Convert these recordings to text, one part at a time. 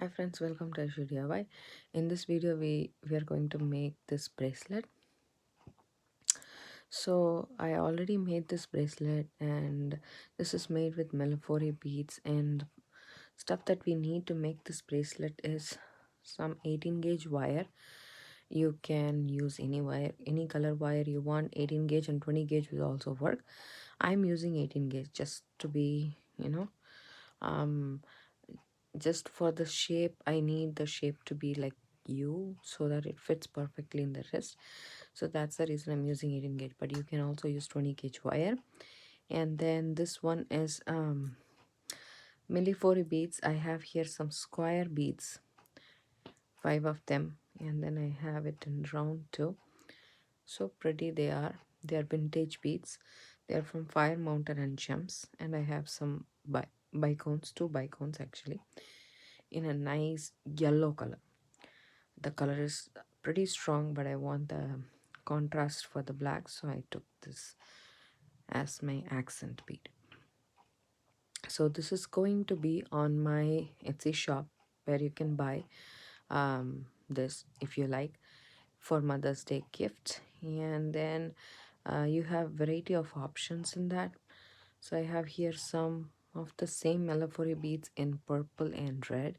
Hi friends, welcome to Aishudiy. In this video we are going to make this bracelet. So I already made this bracelet and this is made with Melafori beads, and stuff that we need to make this bracelet is some 18 gauge wire. You can use any wire, any color wire you want. 18 gauge and 20 gauge will also work. I'm using 18 gauge just to be, um just for the shape. I need the shape to be like you so that it fits perfectly in the wrist. So that's the reason I'm using 18 gauge, but you can also use 20 gauge wire. And then this one is millifori beads. I have here some square beads, 5 of them, and then I have it in round too. So pretty they are. They are vintage beads. They are from Fire Mountain and Gems, and I have some bicones, 2 bicones actually, in a nice yellow color. The color is pretty strong, but I want the contrast for the black, so I took this as my accent bead. So this is going to be on my Etsy shop, where you can buy this if you like for Mother's Day gift. And then you have variety of options in that. So I have here some of the same Melafori beads in purple and red.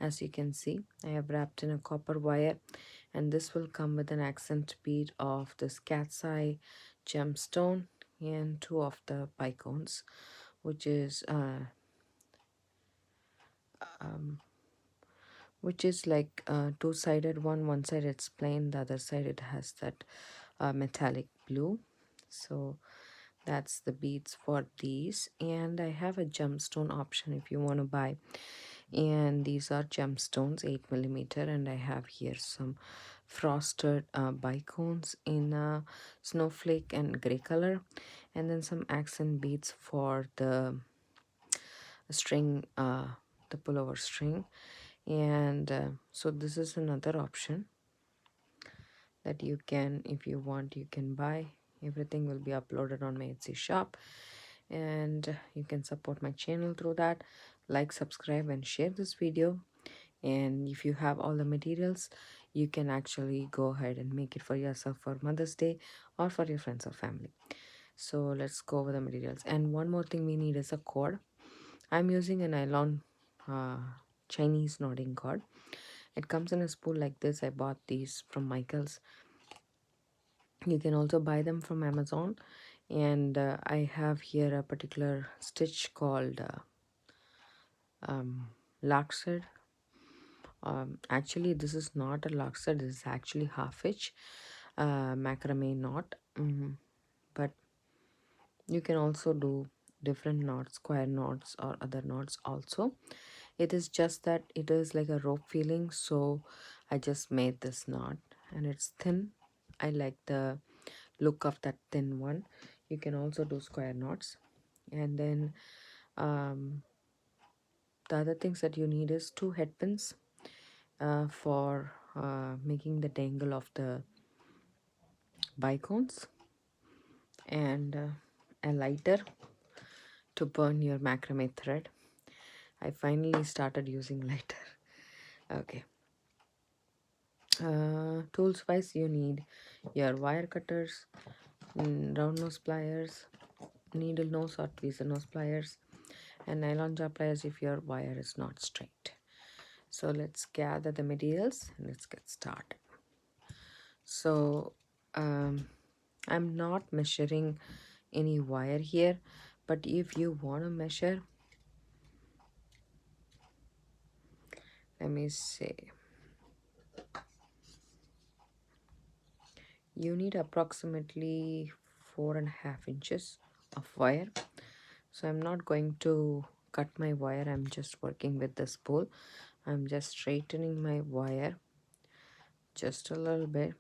As you can see, I have wrapped in a copper wire, and this will come with an accent bead of this cat's eye gemstone and 2 of the bicones, which is like two-sided one side it's plain, the other side it has that metallic blue. So that's the beads for these, and I have a gemstone option if you want to buy. And these are gemstones, 8 millimeter, and I have here some frosted bicones in snowflake and gray color, and then some accent beads for the string, the pullover string. And so this is another option that you can, if you want, you can buy. Everything will be uploaded on my Etsy shop, and you can support my channel through that. Like, subscribe, and share this video. And if you have all the materials, you can actually go ahead and make it for yourself for Mother's Day or for your friends or family. So let's go over the materials. And one more thing we need is a cord. I'm using a nylon Chinese knotting cord. It comes in a spool like this. I bought these from Michael's. You can also buy them from Amazon. And I have here a particular stitch called Larkset. Actually, this is not a Larkset. This is actually half inch macrame knot. But you can also do different knots, square knots or other knots also. It is just that it is like a rope feeling, so I just made this knot, and it's thin. I like the look of that thin one. You can also do square knots. And then the other things that you need is 2 head pins for making the dangle of the bicones, and a lighter to burn your macrame thread. I finally started using lighter. Okay. Tools wise, you need your wire cutters, round nose pliers, needle nose or tweezer nose pliers, and nylon jar pliers if your wire is not straight. So let's gather the materials and let's get started. So I'm not measuring any wire here, but if you want to measure, let me see, you need approximately 4.5 inches of wire. So I'm not going to cut my wire. I'm just working with the spool. I'm just straightening my wire just a little bit.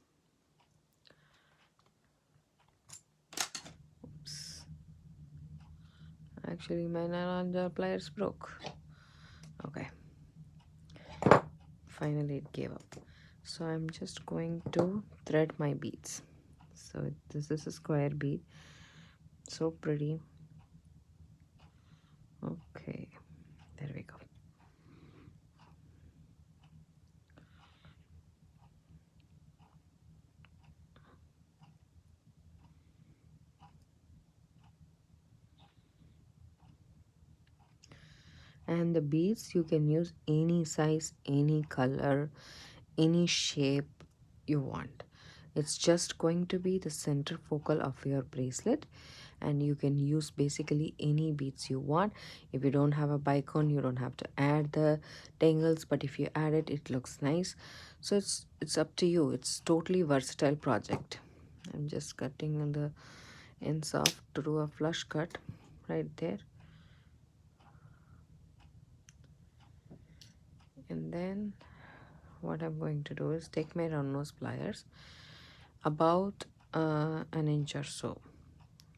Oops. Actually, my nylon jar pliers broke. Okay. Finally, it gave up. So I'm just going to thread my beads. So this is a square bead. So pretty. Okay. There we go. And the beads, you can use any size, any color, any shape you want. It's just going to be the center focal of your bracelet, and you can use basically any beads you want. If you don't have a bicone, you don't have to add the dangles, but if you add it, it looks nice. So it's up to you. It's totally versatile project. I'm just cutting on the ends off to do a flush cut right there. And then what I'm going to do is take my round nose pliers about an inch or so.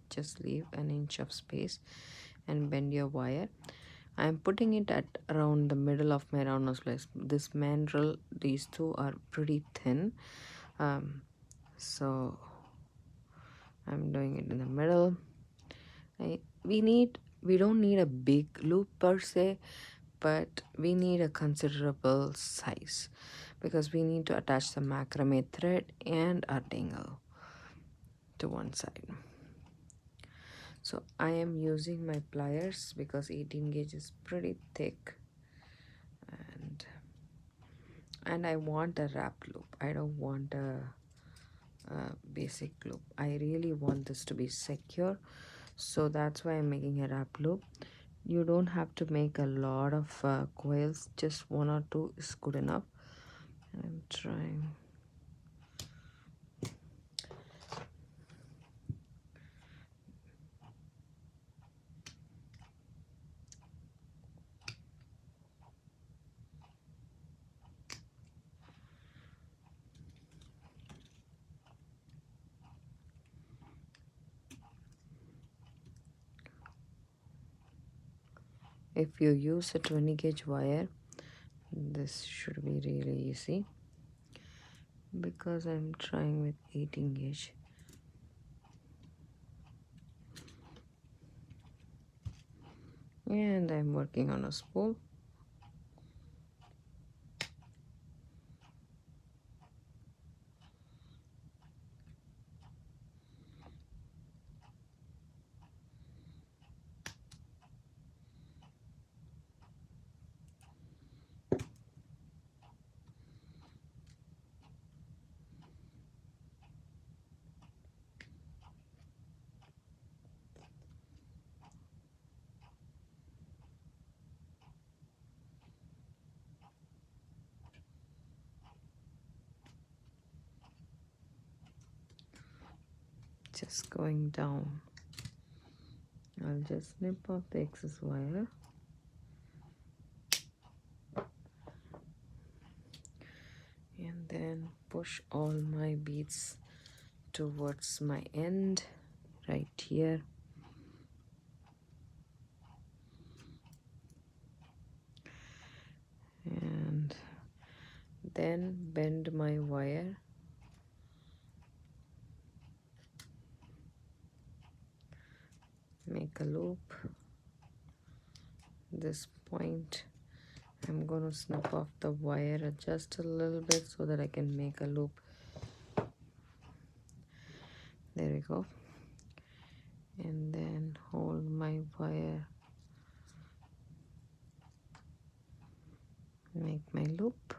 Just leave an inch of space and bend your wire. I'm putting it at around the middle of my round nose pliers. This mandrel, these two are pretty thin, so I'm doing it in the middle. We don't need a big loop per se, but we need a considerable size because we need to attach the macrame thread and our dangle to one side. So I am using my pliers because 18 gauge is pretty thick, and I want a wrap loop. I don't want a basic loop. I really want this to be secure, so that's why I'm making a wrap loop. You don't have to make a lot of coils, just one or two is good enough. I'm trying. If you use a 20 gauge wire, this should be really easy because I'm trying with 18 gauge. And I'm working on a spool. Just going down. I'll just snip off the excess wire. And then push all my beads towards my end right here. And then bend my wire. Make a loop. This point, I'm going to snip off the wire just a little bit so that I can make a loop. There we go. And then hold my wire. Make my loop.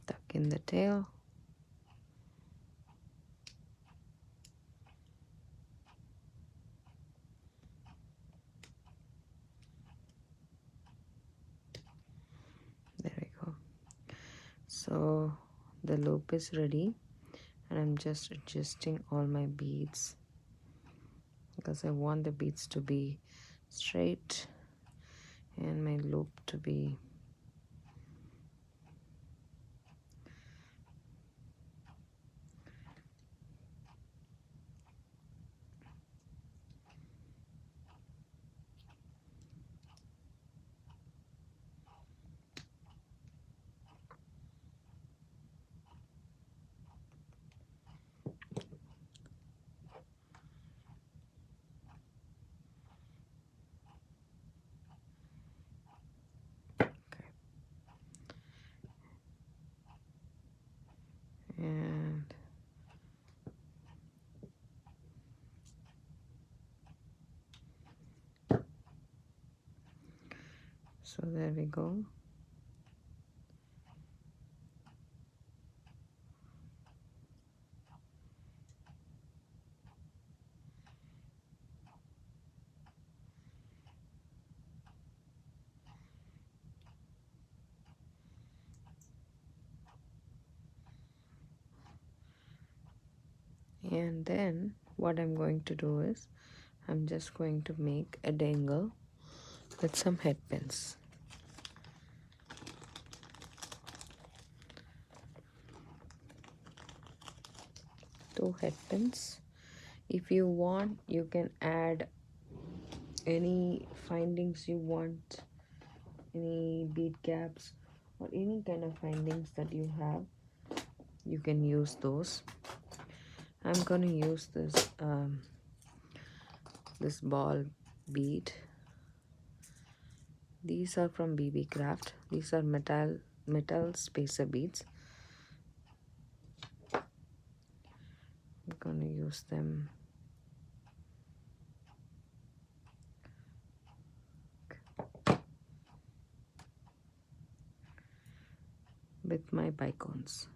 Tuck in the tail. There we go. So the loop is ready, and I'm just adjusting all my beads because I want the beads to be straight and my loop to be So there we go. And then what I'm going to do is I'm just going to make a dangle with some head pins. Two head pins. If you want, you can add any findings you want, any bead caps or any kind of findings that you have. You can use those. I'm gonna use this ball bead. These are from BB Craft. These are metal spacer beads. I'm gonna use them. With my bicones.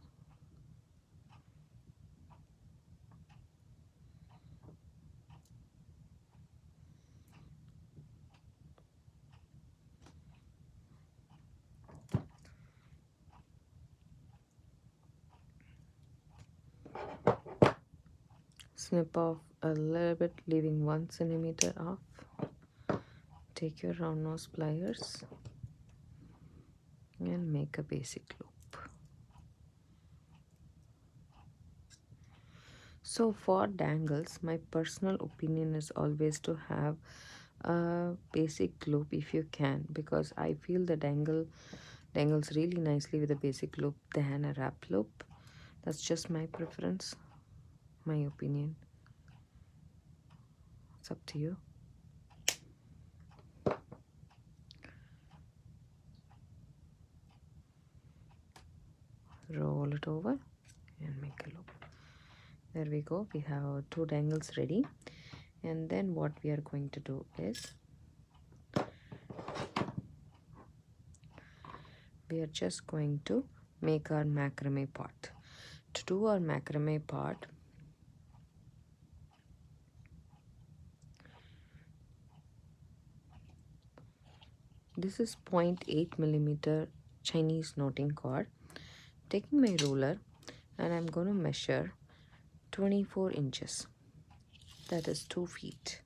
Snip off a little bit, leaving 1 centimeter off. Take your round nose pliers and make a basic loop. So for dangles, my personal opinion is always to have a basic loop if you can, because I feel the dangles really nicely with a basic loop than a wrap loop. That's just my preference, my opinion. It's up to you. Roll it over and make a loop. There we go. We have our 2 dangles ready. And then what we are going to do is we are just going to make our macrame part. To do our macrame part, this is 0.8 millimeter Chinese knotting cord. Taking my ruler, and I'm going to measure 24 inches. That is 2 feet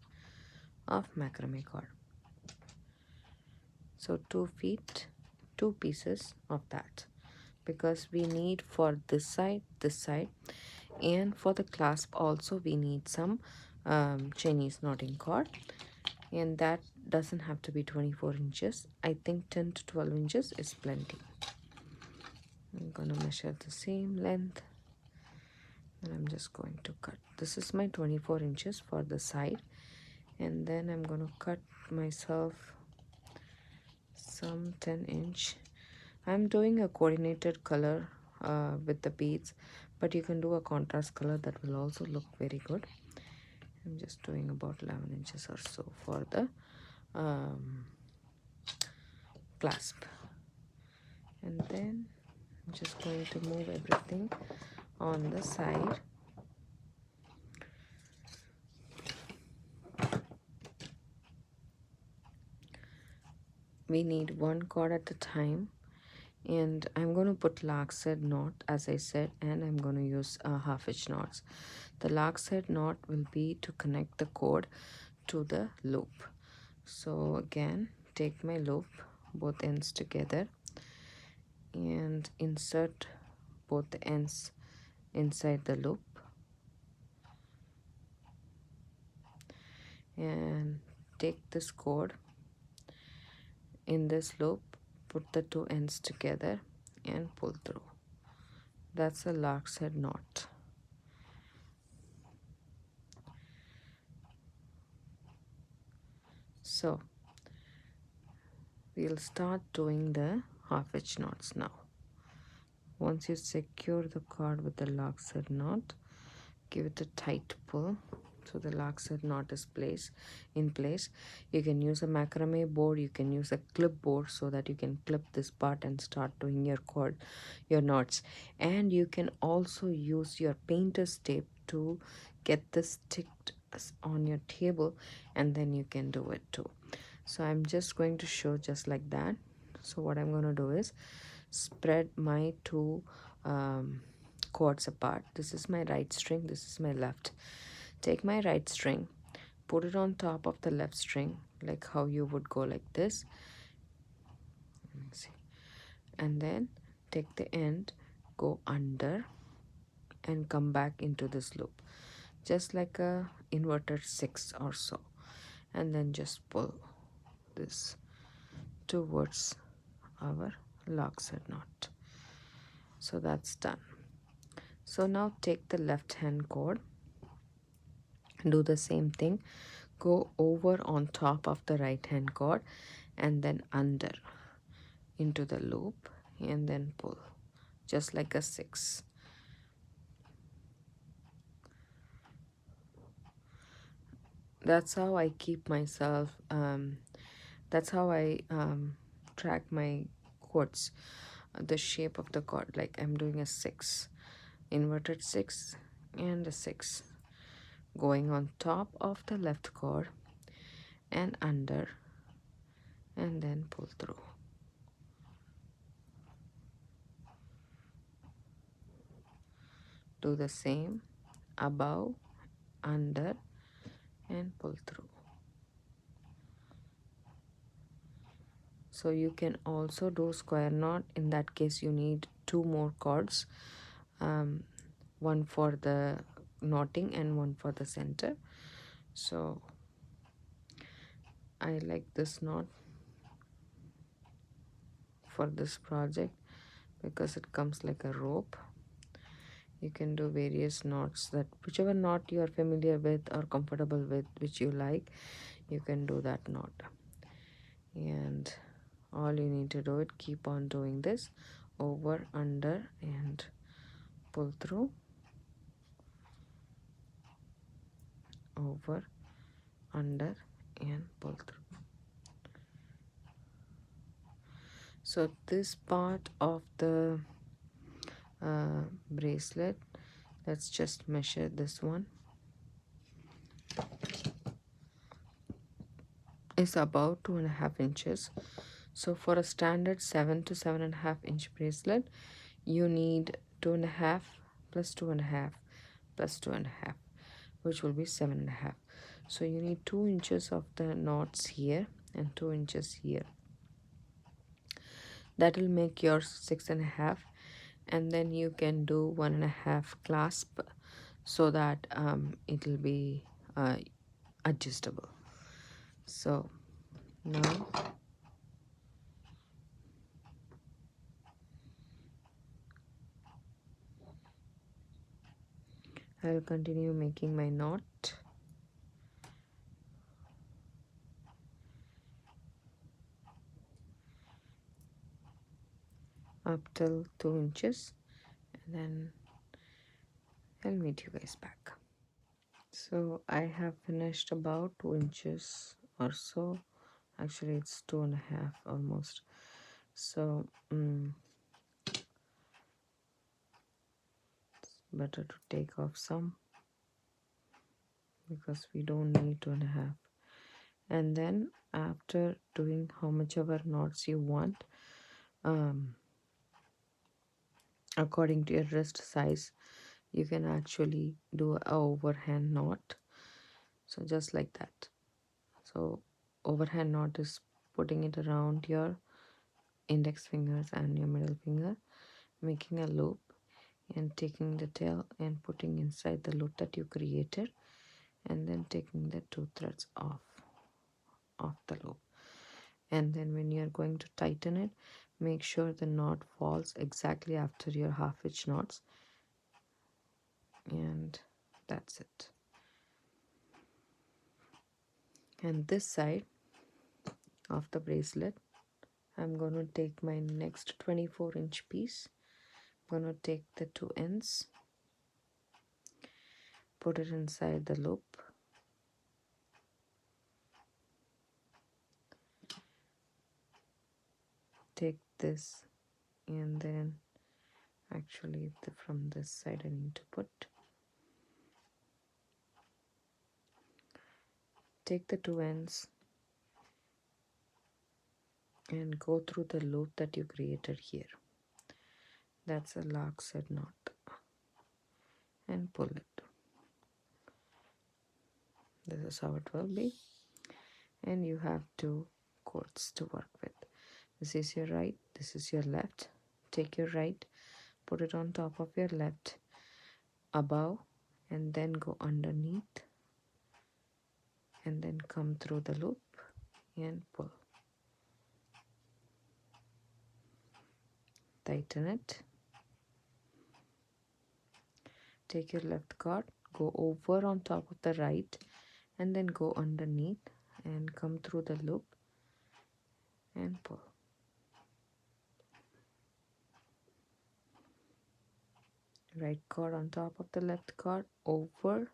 of macrame cord. So 2 feet, 2 pieces of that, because we need for this side, and for the clasp also we need some Chinese knotting cord, and that doesn't have to be 24 inches. I think 10 to 12 inches is plenty. I'm gonna measure the same length and I'm just going to cut. This is my 24 inches for the side, and then I'm gonna cut myself some 10-inch. I'm doing a coordinated color with the beads, but you can do a contrast color that will also look very good. I'm just doing about 11 inches or so for the clasp, and then I'm just going to move everything on the side. We need 1 cord at a time, and I'm going to put lark's head knot as I said, and I'm going to use half-inch knots. The lark's head knot will be to connect the cord to the loop. So again, take my loop, both ends together, and insert both the ends inside the loop, and take this cord in this loop, put the 2 ends together and pull through. That's a lark's head knot. So we'll start doing the half-inch knots now. Once you secure the cord with the lark's head knot, give it a tight pull So the lockside knot is in place. You can use a macrame board, you can use a clip board so that you can clip this part and start doing your knots. And you can also use your painter's tape to get this sticked on your table, and then you can do it too. So I'm just going to show just like that. So what I'm going to do is spread my two cords apart. This is my right string, this is my left. Take my right string, put it on top of the left string, like how you would go like this. See. And then take the end, go under and come back into this loop, just like a inverted 6 or so, and then just pull this towards our lockside knot. So that's done. So now take the left hand cord, do the same thing, go over on top of the right hand cord and then under into the loop and then pull, just like a 6. That's how I keep myself, that's how I track my chords, the shape of the chord, like I'm doing a 6, inverted 6 and a 6, going on top of the left chord and under and then pull through. Do the same, above, under and pull through. So you can also do square knot. In that case you need 2 more cords, one for the knotting and one for the center. So I like this knot for this project because it comes like a rope. You can do various knots, that whichever knot you are familiar with or comfortable with, which you like, you can do that knot. And all you need to do it, keep on doing this, over, under and pull through, over, under and pull through. So this part of the bracelet, let's just measure this one, is about 2.5 inches. So for a standard 7 to 7.5 inch bracelet, you need 2.5 plus 2.5 plus 2.5, which will be 7.5. So you need 2 inches of the knots here and 2 inches here. That will make yours 6.5, and then you can do 1.5 clasp so that it will be adjustable. So now I'll continue making my knot up till 2 inches, and then I'll meet you guys back. So I have finished about 2 inches or so. Actually it's 2.5 almost. So it's better to take off some because we don't need 2.5. And then after doing how much ever knots you want, according to your wrist size, you can actually do a overhand knot. So just like that. So overhand knot is putting it around your index fingers and your middle finger, making a loop and taking the tail and putting inside the loop that you created, and then taking the 2 threads off the loop. And then when you are going to tighten it, make sure the knot falls exactly after your half-inch knots, and that's it. And this side of the bracelet, I'm going to take my next 24-inch piece. I'm going to take the 2 ends, put it inside the loop, this, and then actually from this side I need to take the two ends and go through the loop that you created here. That's a lark's head knot, and pull it. This is how it will be, and you have two cords to work with. This is your right, this is your left. Take your right, put it on top of your left, above, and then go underneath, and then come through the loop and pull. Tighten it. Take your left cord, go over on top of the right, and then go underneath and come through the loop and pull. Right cord on top of the left cord, over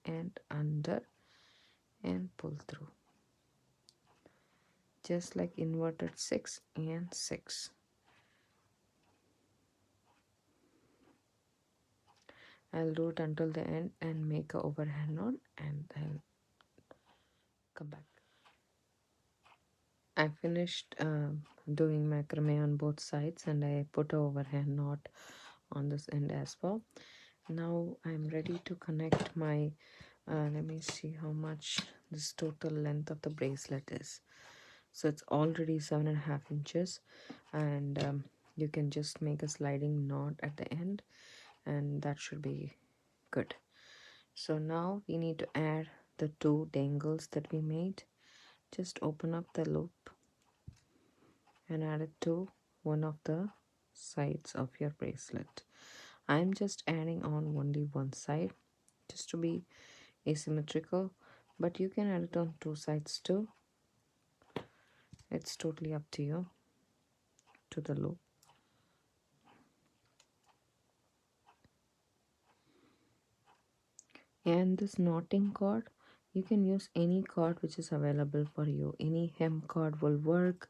and under, and pull through. Just like inverted 6 and 6. I'll do it until the end and make a overhand knot, and I'll come back. I finished doing macrame on both sides, and I put a overhand knot on this end as well. Now I'm ready to connect my let me see how much this total length of the bracelet is. So it's already 7.5 inches, and you can just make a sliding knot at the end, and that should be good. So now we need to add the two dangles that we made. Just open up the loop and add it to one of the sides of your bracelet. I'm just adding on only one side just to be asymmetrical, but you can add it on two sides too. It's totally up to you, to the loop. And this knotting cord, you can use any cord which is available for you. Any hemp cord will work.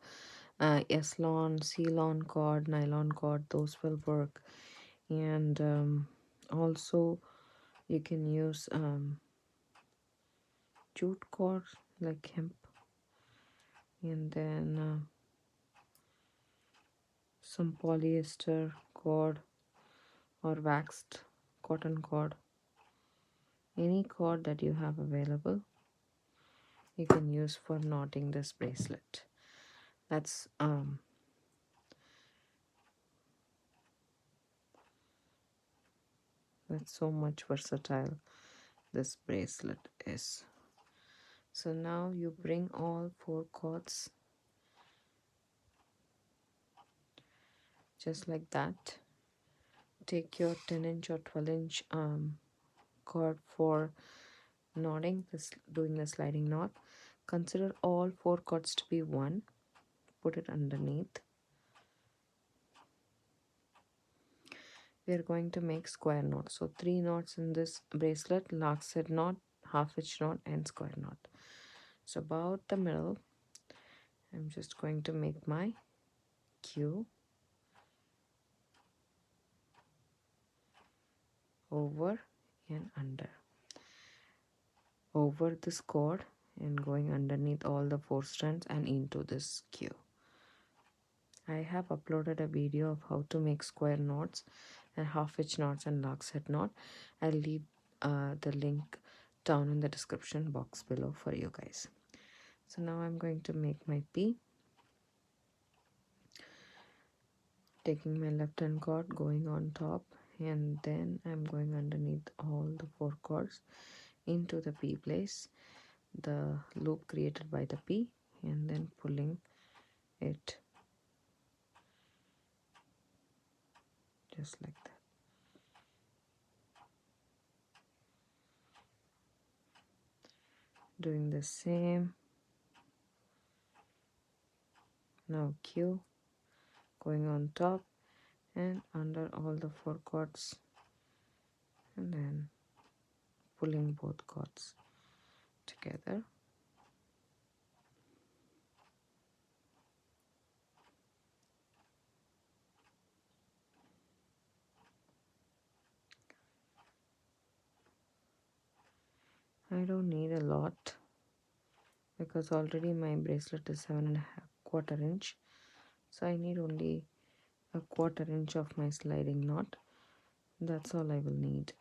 Eslon, Ceylon cord, nylon cord, those will work. And also you can use jute cord like hemp, and then some polyester cord or waxed cotton cord. Any cord that you have available you can use for knotting this bracelet. That's so much versatile this bracelet is. So now you bring all 4 cords just like that. Take your 10-inch or 12-inch cord for knotting this, doing the sliding knot. Consider all 4 cords to be 1. Put it underneath. We are going to make square knots. So 3 knots in this bracelet: lark's head knot, half hitch knot, and square knot. So about the middle, I'm just going to make my Q over and under, over this cord, and going underneath all the 4 strands and into this Q. I have uploaded a video of how to make square knots and half hitch knots and lark's head knot. I'll leave the link down in the description box below for you guys. So now I'm going to make my P, taking my left hand cord, going on top, and then I'm going underneath all the 4 cords into the P place, the loop created by the P, and then pulling it just like that. Doing the same. Now Q, going on top and under all the 4 cords, and then pulling both cords together. don't need a lot because already my bracelet is 7.25 inch, so I need only a 1/4 inch of my sliding knot. That's all I will need.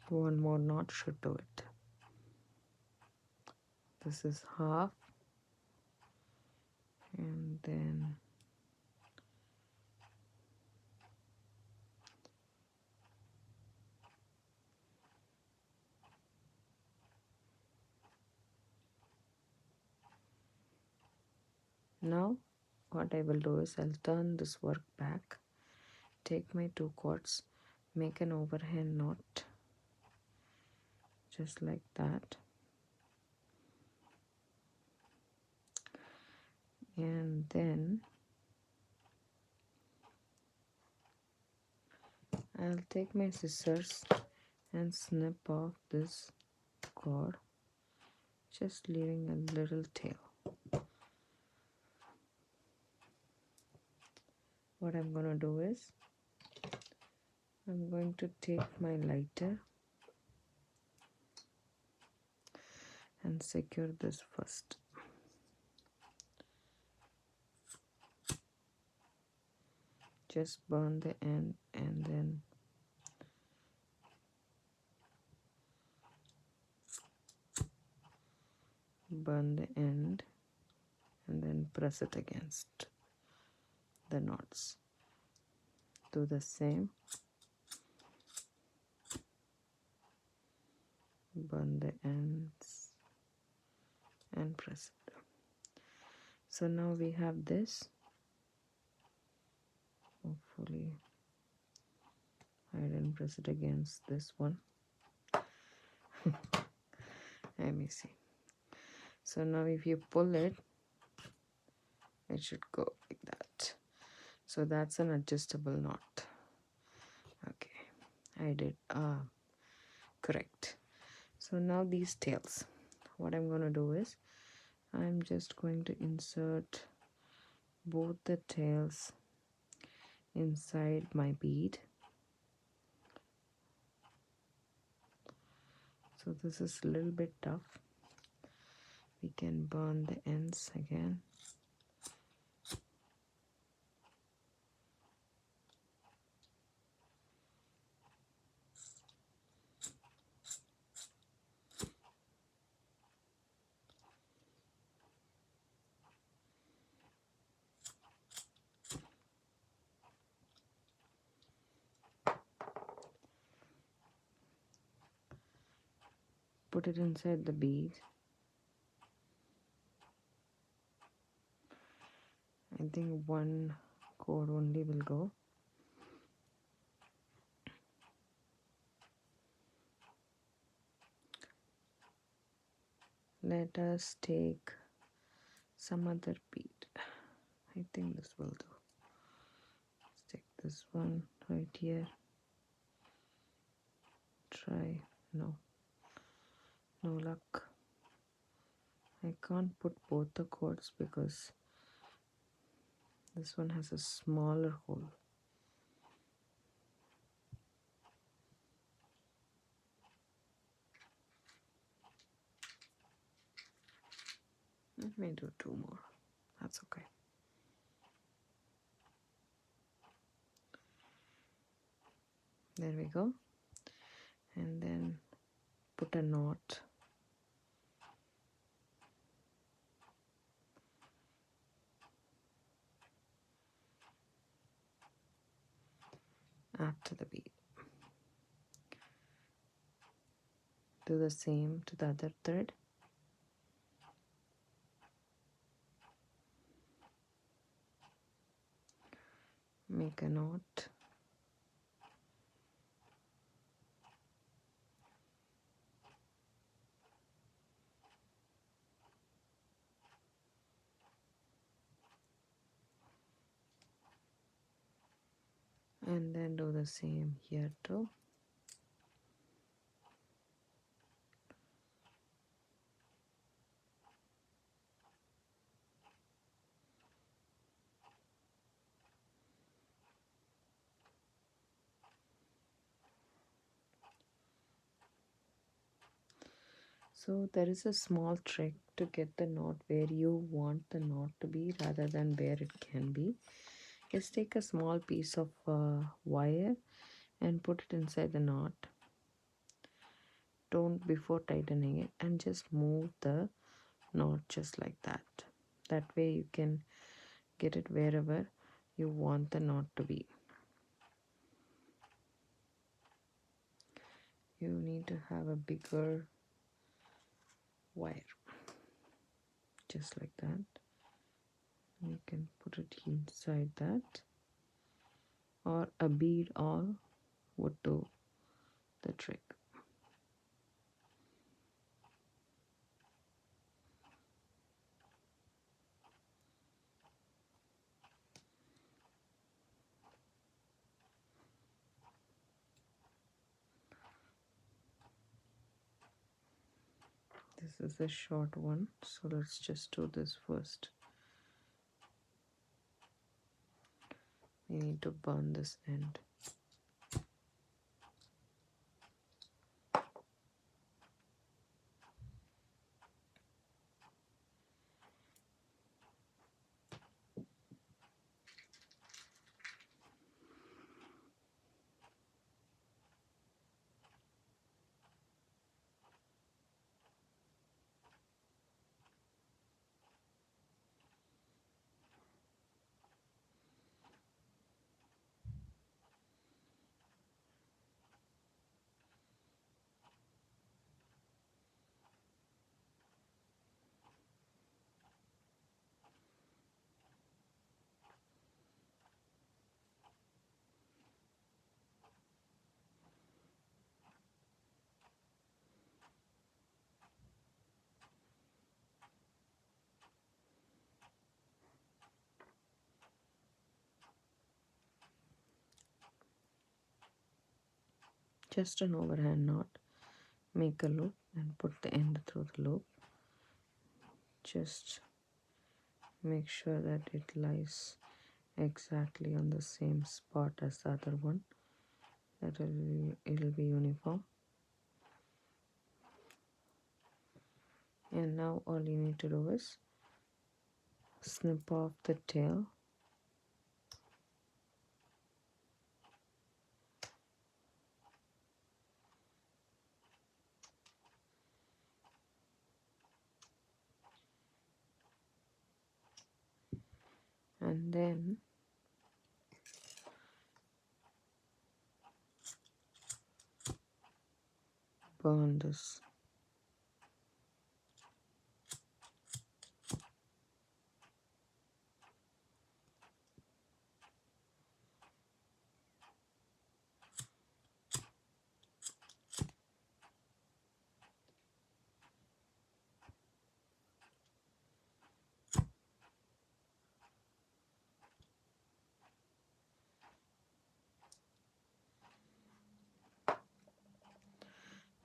One more knot should do it. This is half, and then now what I will do is I'll turn this work back, take my 2 cords, make an overhand knot just like that, and then I'll take my scissors and snip off this cord, just leaving a little tail. What I'm going to do is I'm going to take my lighter and secure this first. Just burn the end and then burn the end and then press it against the knots. Do the same. Burn the ends and press it. So now we have this. Hopefully I didn't press it against this one. Let me see. So now if you pull it, it should go like that. So that's an adjustable knot. Okay, I did correct. So now these tails, what I'm going to do is I'm just going to insert both the tails inside my bead. So this is a little bit tough. We can burn the ends again. Put it inside the bead. I think one cord only will go. Let us take some other bead. I think this will do. Let's take this one right here. Try. No luck. I can't put both the cords because this one has a smaller hole. Let me do 2 more. That's okay. There we go. And then put a knot. After the bead. Do the same to the other thread. Make a knot. And then do the same here too. So there is a small trick to get the knot where you want the knot to be rather than where it can be. Just take a small piece of wire and put it inside the knot. Don't before tightening it, and just move the knot just like that. That way you can get it wherever you want the knot to be. You need to have a bigger wire, just like that. You can put it inside that, or a bead all would do the trick. This is a short one, so let's just do this first. We need to burn this end. Just an overhand knot. Make a loop and put the end through the loop. Just make sure that it lies exactly on the same spot as the other one. It'll be uniform. And now all you need to do is snip off the tail. And then burn this.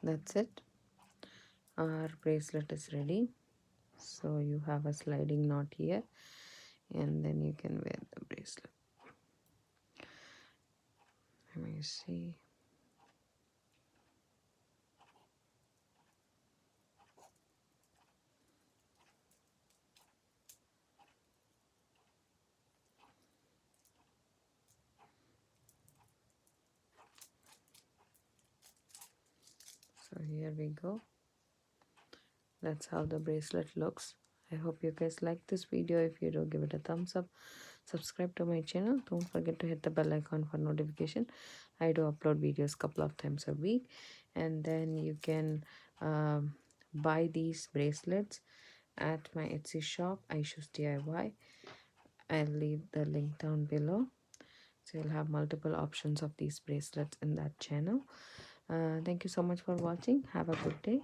That's it. Our bracelet is ready. So you have a sliding knot here, and then you can wear the bracelet. Let me see. So here we go. That's how the bracelet looks. I hope you guys like this video. If you do, give it a thumbs up. Subscribe to my channel. Don't forget to hit the bell icon for notification. I do upload videos couple of times a week. And then you can buy these bracelets at my Etsy shop, Aishusdiy. I'll leave the link down below. So you'll have multiple options of these bracelets in that channel. Thank you so much for watching. Have a good day.